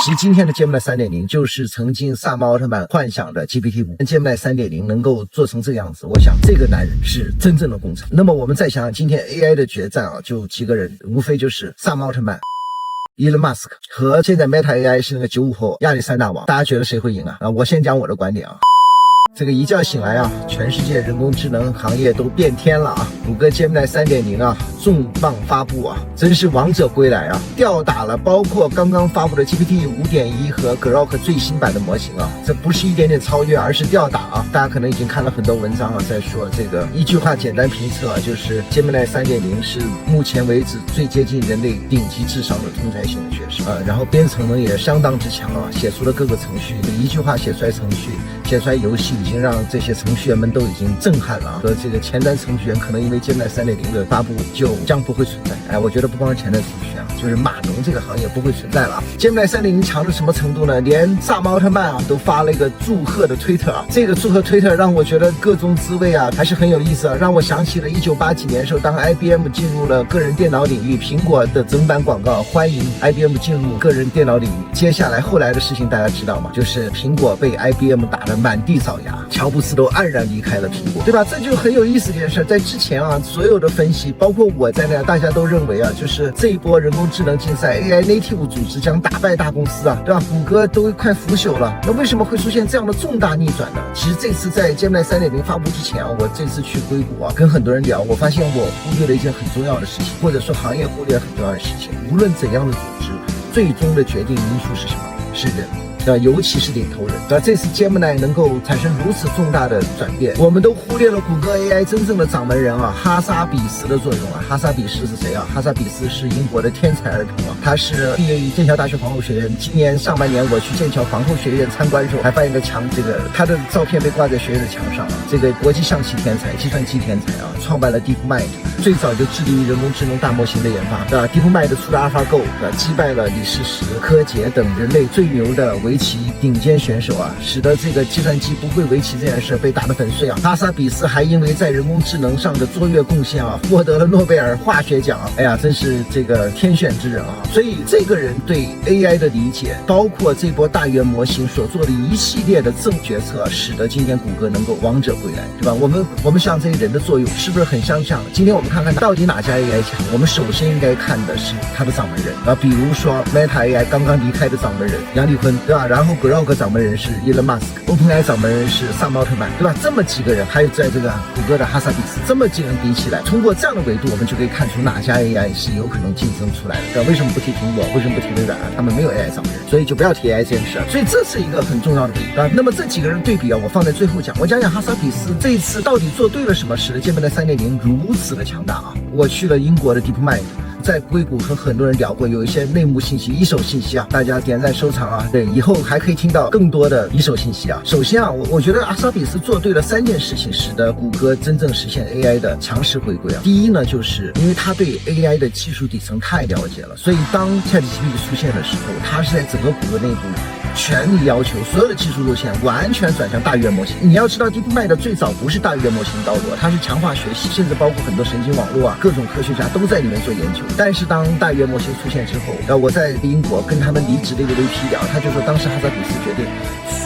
其实今天的 Gemini 3.0 就是曾经萨摩奥特曼幻想的 GPT-5， Gemini 3.0 能够做成这个样子，我想这个男人是真正的功臣。那么我们再想想今天 AI 的决战啊，就几个人，无非就是萨摩奥特曼、Elon Musk 和现在 Meta AI 是那个95后亚历山大王，大家觉得谁会赢啊？我先讲我的观点啊。这个一觉醒来啊，全世界人工智能行业都变天了啊！谷歌 Gemini 3.0 啊，重磅发布啊，真是王者归来啊！吊打了包括刚刚发布的 GPT 5.1 和 Grok 最新版的模型啊，这不是一点点超越，而是吊打啊！大家可能已经看了很多文章啊，在说这个一句话简单评测啊，就是 Gemini 3.0 是目前为止最接近人类顶级智商的通才型的学生啊，然后编程呢也相当之强啊，写出了各个程序，一句话写出来程序，写出来游戏。已经让这些程序员们都已经震撼了，和这个前端程序员可能因为 Gemini 3.0 的发布就将不会存在。哎，我觉得不光是前端程序员，就是码农这个行业不会存在了。Gemini 3.0 强到什么程度呢？连萨摩奥特曼啊都发了一个祝贺的推特啊，这个祝贺推特让我觉得各种滋味啊，还是很有意思啊，让我想起了1980几年的时候，当 IBM 进入了个人电脑领域，苹果的整版广告欢迎 IBM 进入个人电脑领域。接下来后来的事情大家知道吗？就是苹果被 IBM 打得满地找牙。乔布斯都黯然离开了苹果，对吧？这就很有意思的一件事。在之前啊，所有的分析，包括我在内，大家都认为啊，就是这一波人工智能竞赛 AI native 组织将打败大公司啊，对吧？谷歌都快腐朽了，那为什么会出现这样的重大逆转呢？其实这次在 Gemini 3.0 发布之前啊，我这次去硅谷啊，跟很多人聊，我发现我忽略了一件很重要的事情，或者说行业忽略了很重要的事情。无论怎样的组织，最终的决定因素是什么？是人。尤其是领头人，这次 Gemini 能够产生如此重大的转变，我们都忽略了谷歌 AI 真正的掌门人啊，哈萨比斯的作用啊。哈萨比斯是谁啊？哈萨比斯是英国的天才儿童啊，他是毕业于剑桥大学防护学院。今年上半年我去剑桥防护学院参观的时候，还发现个墙，这个他的照片被挂在学院的墙上啊。这个国际象棋天才、计算机天才啊，创办了 DeepMind， 最早就致力于人工智能大模型的研发，对吧？DeepMind 出了 AlphaGo， 击败了李世石、柯洁等人类最牛的围棋顶尖选手啊，使得这个计算机不会围棋这件事被打得粉碎啊。哈萨比斯还因为在人工智能上的卓越贡献啊，获得了诺贝尔化学奖。哎呀，真是这个天选之人啊！所以这个人对 AI 的理解，包括这波大语言模型所做的一系列的正决策，使得今天谷歌能够王者归来，对吧？我们像这些人的作用是不是很相像？今天我们看看到底哪家 AI 强？我们首先应该看的是他的掌门人啊，比如说 Meta AI 刚刚离开的掌门人杨立坤，对吧？然后Grok 掌门人是 Elon Musk，OpenAI 掌门人是萨摩奥特曼，对吧？这么几个人，还有在这个谷歌的哈萨比斯，这么几个人比起来，通过这样的维度，我们就可以看出哪家 AI 是有可能竞争出来的，对吧？为什么不提苹果？为什么不提微软啊？他们没有 AI 掌门人，所以就不要提 AI 这件事。所以这是一个很重要的比喻啊。那么这几个人对比啊，我放在最后讲。我讲讲哈萨比斯这一次到底做对了什么，使得 Gemini 3.0 如此的强大啊！我去了英国的 DeepMind。在硅谷和很多人聊过，有一些内幕信息、一手信息啊，大家点赞收藏啊，对，以后还可以听到更多的一手信息啊。首先啊，我觉得哈萨比斯做对了3件事情，使得谷歌真正实现 AI 的强势回归啊。第一呢，就是因为他对 AI 的技术底层太了解了，所以当 ChatGPT 出现的时候，他是在整个谷歌内部全力要求所有的技术路线完全转向大语言模型。你要知道 DeepMind 最早不是大语言模型道路，它是强化学习，甚至包括很多神经网络啊，各种科学家都在里面做研究。但是当大语言模型出现之后，我在英国跟他们离职的一个 VP 聊，他就说当时哈萨比斯决定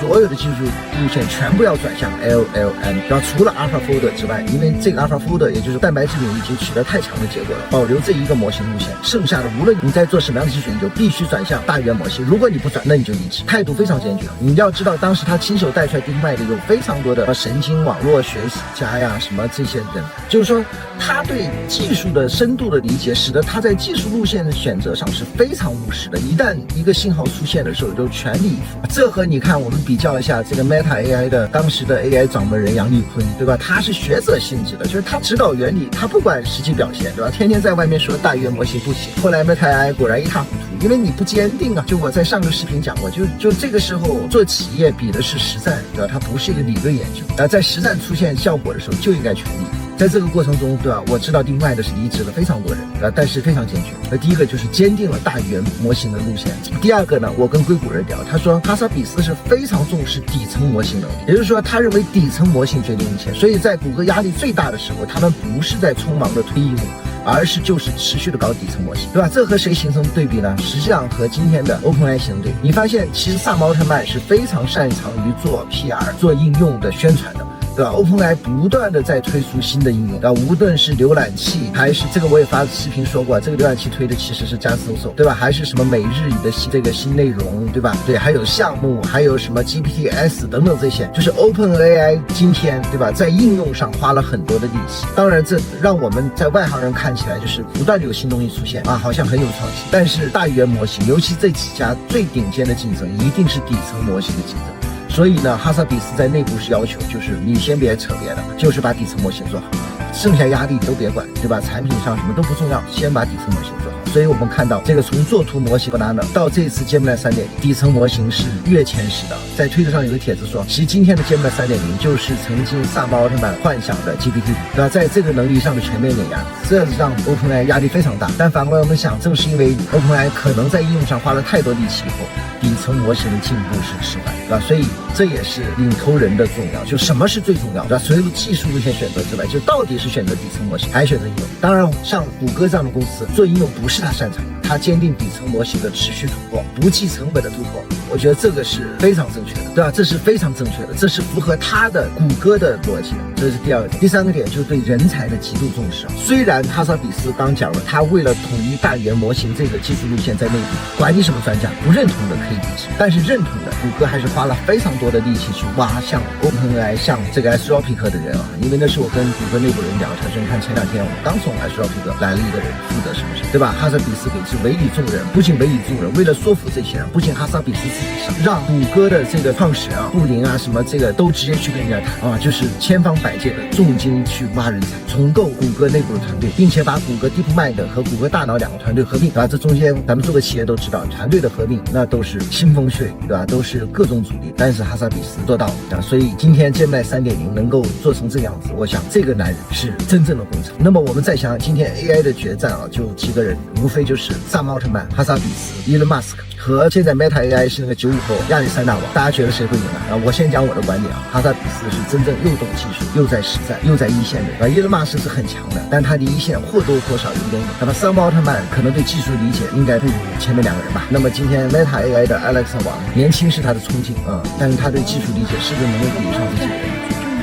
所有的技术路线全部要转向 LLM， 然后除了 AlphaFold 之外，因为这个 AlphaFold 也就是蛋白质领域已经取得太强的结果了，保留这一个模型路线，剩下的无论你在做什么样的技术研究，必须转向大语言模型。如果你不转，那你就离职。态度非常坚决。你要知道，当时他亲手带出来 DeepMind 有非常多的神经网络学习家呀，什么这些人，就是说他对技术的深度的理解，使得他在技术路线的选择上是非常务实的。一旦一个信号出现的时候，就全力以赴。这和你看，我们比较一下这个 Meta AI 的当时的 AI 掌门人杨立坤，对吧？他是学者性质的，就是他指导原理，他不管实际表现，对吧？天天在外面说大语言模型不行，后来 Meta AI 果然一塌糊涂，因为你不坚定啊。就我在上个视频讲过，就这个时候做企业比的是实战，对吧？它不是一个理论研究，在实战出现效果的时候就应该全力。在这个过程中，对吧？我知道DeepMind是离职了非常多人，但是非常坚决。第一个就是坚定了大语言模型的路线。第二个呢，我跟硅谷人聊，他说哈萨比斯是非常重视底层模型能力，也就是说，他认为底层模型决定一切。所以在谷歌压力最大的时候，他们不是在匆忙的推应用，而是就是持续的搞底层模型，对吧？这和谁形成对比呢？实际上和今天的 OpenAI 形成对比。你发现其实萨姆奥特曼是非常擅长于做 PR、做应用的宣传的。对吧 ？OpenAI 不断的在推出新的应用，对吧？无论是浏览器，还是这个我也发视频说过，这个浏览器推的其实是加搜索，对吧？还是什么每日语的新内容，对吧？对，还有项目，还有什么 GPTs 等等这些，就是 OpenAI 今天，对吧？在应用上花了很多的力气。当然，这让我们在外行人看起来就是不断的有新东西出现啊，好像很有创新。但是大语言模型，尤其这几家最顶尖的竞争，一定是底层模型的竞争。所以呢，哈萨比斯在内部是要求，就是你先别扯别的，就是把底层模型做好，剩下压力都别管，对吧？产品上什么都不重要，先把底层模型做好。所以我们看到这个从作图模型 Banana 到这次 Gemini 3.0，底层模型是跃迁式的。在推特上有个帖子说，其实今天的 Gemini 3.0就是曾经萨姆奥特曼幻想的 GPT， 对吧？在这个能力上的全面碾压，这让 OpenAI 压力非常大。但反过来我们想，正是因为 OpenAI 可能在应用上花了太多力气以后，底层模型的进步是迟缓，对吧？所以这也是领头人的重要，就什么是最重要的？除了技术路线选择之外，就到底是选择底层模型还是选择应用？当然，像谷歌这样的公司做应用不是他擅长，他坚定底层模型的持续突破，不计成本的突破。我觉得这个是非常正确的，对吧？这是非常正确的，这是符合他的谷歌的逻辑的。这是第二个点。第三个点就是对人才的极度重视。虽然哈萨比斯刚讲了，他为了统一大语言模型这个技术路线在内部，管你什么专家，不认同的可以离职，但是认同的，谷歌还是花了非常多的力气去挖像 OpenAI、像这个 Anthropic 的人啊。因为那是我跟谷歌内部人聊，他说你看前2天我们刚从 Anthropic 来了一个人负责什么事，对吧？哈萨比斯给是委以重任，不仅委以重任，为了说服这些人，不仅哈萨比斯自己上，让谷歌的这个创始人啊，布林啊什么这个都直接去跟人家谈啊，就是千方百计的重金去挖人才，重构谷歌内部的团队，并且把谷歌 DeepMind 和谷歌大脑2个团队合并，对吧？这中间咱们做个企业都知道，团队的合并那都是腥风血雨，对吧？都是各种阻力，但是哈萨比斯做到了啊。所以今天Gemini 3.0能够做成这个样子，我想这个男人是真正的功臣。那么我们再想想今天 AI 的决战啊，就几个人，无非就是萨姆奥特曼、哈萨比斯、伊隆马斯克和现在 Meta AI 是那个95后亚历山大王，大家觉得谁会赢啊？我先讲我的观点啊，哈萨比斯是真正又懂技术，又在实战，又在一线的。伊隆马斯克是很强的，但他离一线或多或少有点远。那么萨姆奥特曼可能对技术理解应该不如前面2个人吧。那么今天 Meta AI 的 Alexa 王，年轻是他的冲劲啊，但是他对技术理解是不是能够比得上这些人？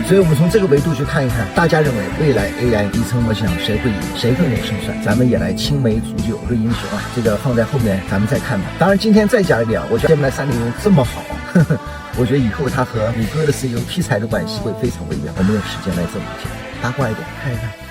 所以我们从这个维度去看一看，大家认为未来 AI 底层模型谁会赢，谁更有胜算？咱们也来青梅煮酒论英雄啊，这个放在后面咱们再看吧。当然今天再讲一点啊，我觉得Gemini 3.0这么好，我觉得以后它和谷歌的 CEO 劈柴的关系会非常微妙。我们用时间来证明一下，八卦一点看一看。